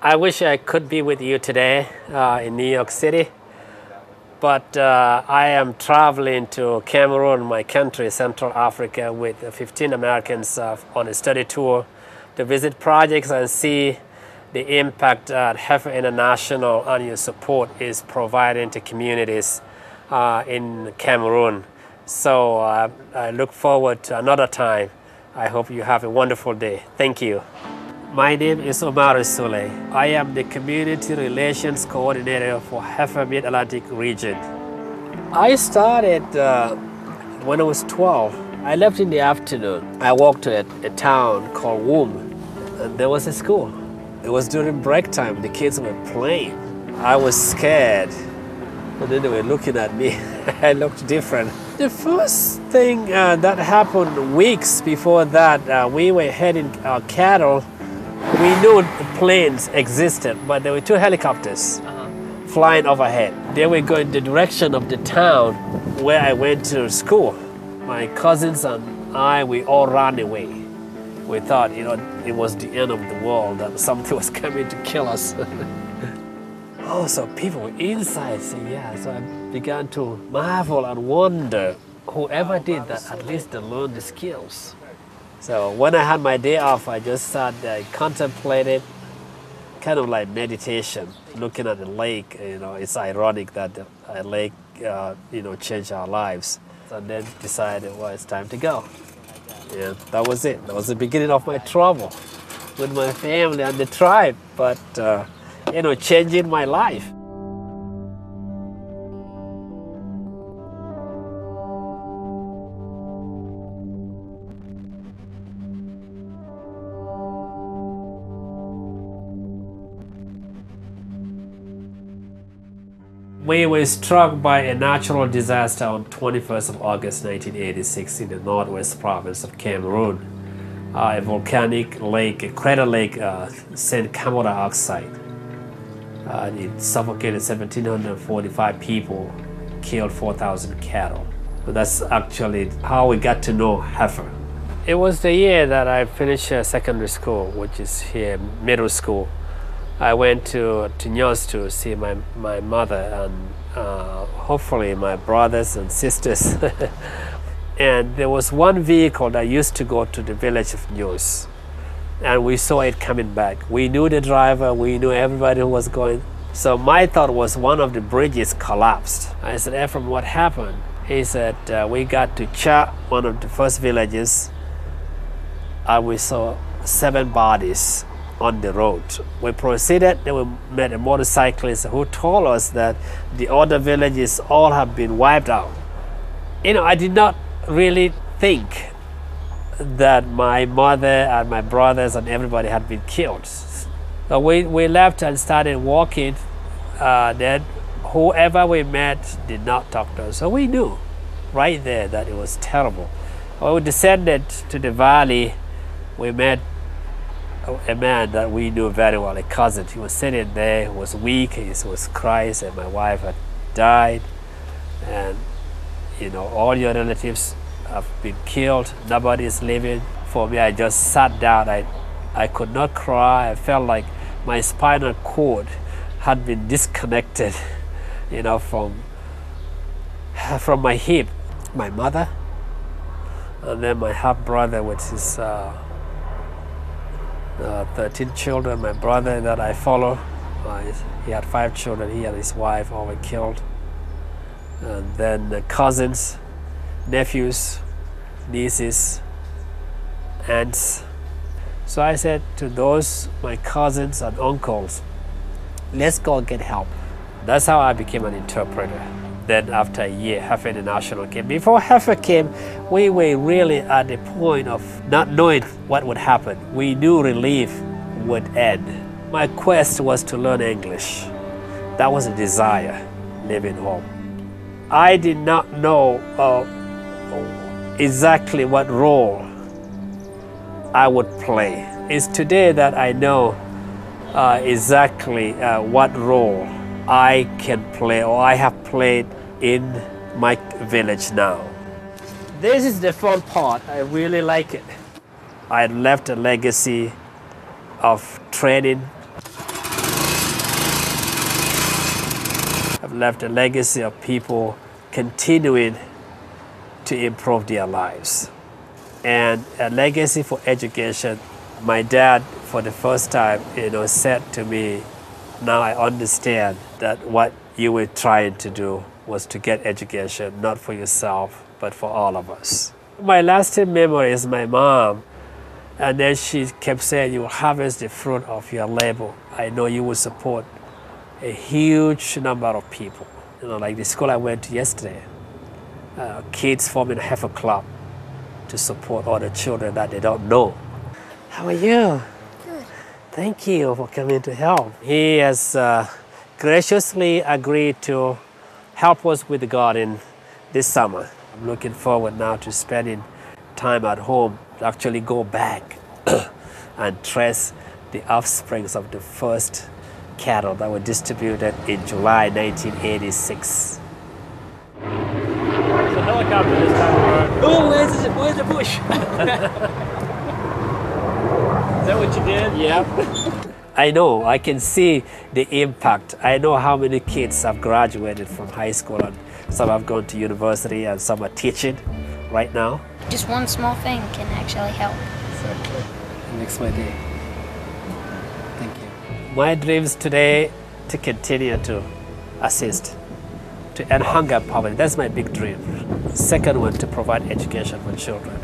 I wish I could be with you today in New York City, but I am traveling to Cameroon, my country, Central Africa, with 15 Americans on a study tour to visit projects and see the impact that Heifer International and your support is providing to communities in Cameroon. So I look forward to another time. I hope you have a wonderful day. Thank you. My name is Umaru Sule. I am the Community Relations Coordinator for Heifer Mid-Atlantic region. I started when I was 12. I left in the afternoon. I walked to a town called Umaru, and there was a school. It was during break time. The kids were playing. I was scared, and then they were looking at me. I looked different. The first thing that happened weeks before that, we were heading our cattle. We knew the planes existed, but there were two helicopters flying overhead. They were going the direction of the town where I went to school. My cousins and I, we all ran away. We thought, it was the end of the world, that something was coming to kill us. Oh, so people were inside. So yeah, so I began to marvel and wonder, whoever did that, at least they learned the skills. So when I had my day off, I just sat there, I contemplated, kind of like meditation, looking at the lake. It's ironic that a lake, changed our lives. And then decided, well, it's time to go. Yeah, that was it. That was the beginning of my trouble with my family and the tribe, but, changing my life. We were struck by a natural disaster on 21st of August 1986 in the northwest province of Cameroon. A volcanic lake, a crater lake, sent carbon dioxide. It suffocated 1,745 people, killed 4,000 cattle. So that's actually how we got to know Heifer. It was the year that I finished secondary school, which is here, middle school. I went to Nyos to see my mother and hopefully my brothers and sisters. And there was one vehicle that used to go to the village of Nyos. And we saw it coming back. We knew the driver, we knew everybody who was going. So my thought was one of the bridges collapsed. I said, Ephraim, what happened? He said, we got to Cha, one of the first villages, and we saw 7 bodies on the road. We proceeded, then we met a motorcyclist who told us that the other villages all have been wiped out. I did not really think that my mother and my brothers and everybody had been killed. So we left and started walking. Then whoever we met did not talk to us. So we knew right there that it was terrible. When we descended to the valley, we met a man that we knew very well, a cousin. He was sitting there, he was weak, he was crying, and my wife had died. And all your relatives have been killed, nobody is living. For me, I just sat down. I could not cry. I felt like my spinal cord had been disconnected, from my hip. My mother, and then my half brother with his 13 children, my brother that I follow, he had 5 children, he and his wife all were killed. And then the cousins, nephews, nieces, aunts. So I said to those, my cousins and uncles, let's go get help. That's how I became an interpreter. Then after a year, Heifer International came. Before Heifer came, we were really at the point of not knowing what would happen. We knew relief would end. My quest was to learn English. That was a desire, living home. I did not know exactly what role I would play. It's today that I know exactly what role I can play or I have played in my village now. This is the fun part. I really like it. I left a legacy of training left a legacy of people continuing to improve their lives. And a legacy for education. My dad, for the first time, said to me, now I understand that what you were trying to do was to get education, not for yourself, but for all of us. My lasting memory is my mom. And then she kept saying, you will harvest the fruit of your labor. I know you will support a huge number of people. Like the school I went to yesterday, kids forming a Heifer club to support all the children that they don't know. How are you? Good. Thank you for coming to help. He has graciously agreed to help us with the garden this summer. I'm looking forward now to spending time at home to actually go back and trace the offsprings of the first cattle that were distributed in July 1986. It's a helicopter this time around. Oh, where's the bush? Is that what you did? Yep. I know, I can see the impact. I know how many kids have graduated from high school, and some have gone to university and some are teaching right now. Just one small thing can actually help. Exactly. It makes my day. Thank you. My dreams today to continue to assist, to end hunger and poverty. That's my big dream. Second one, to provide education for children.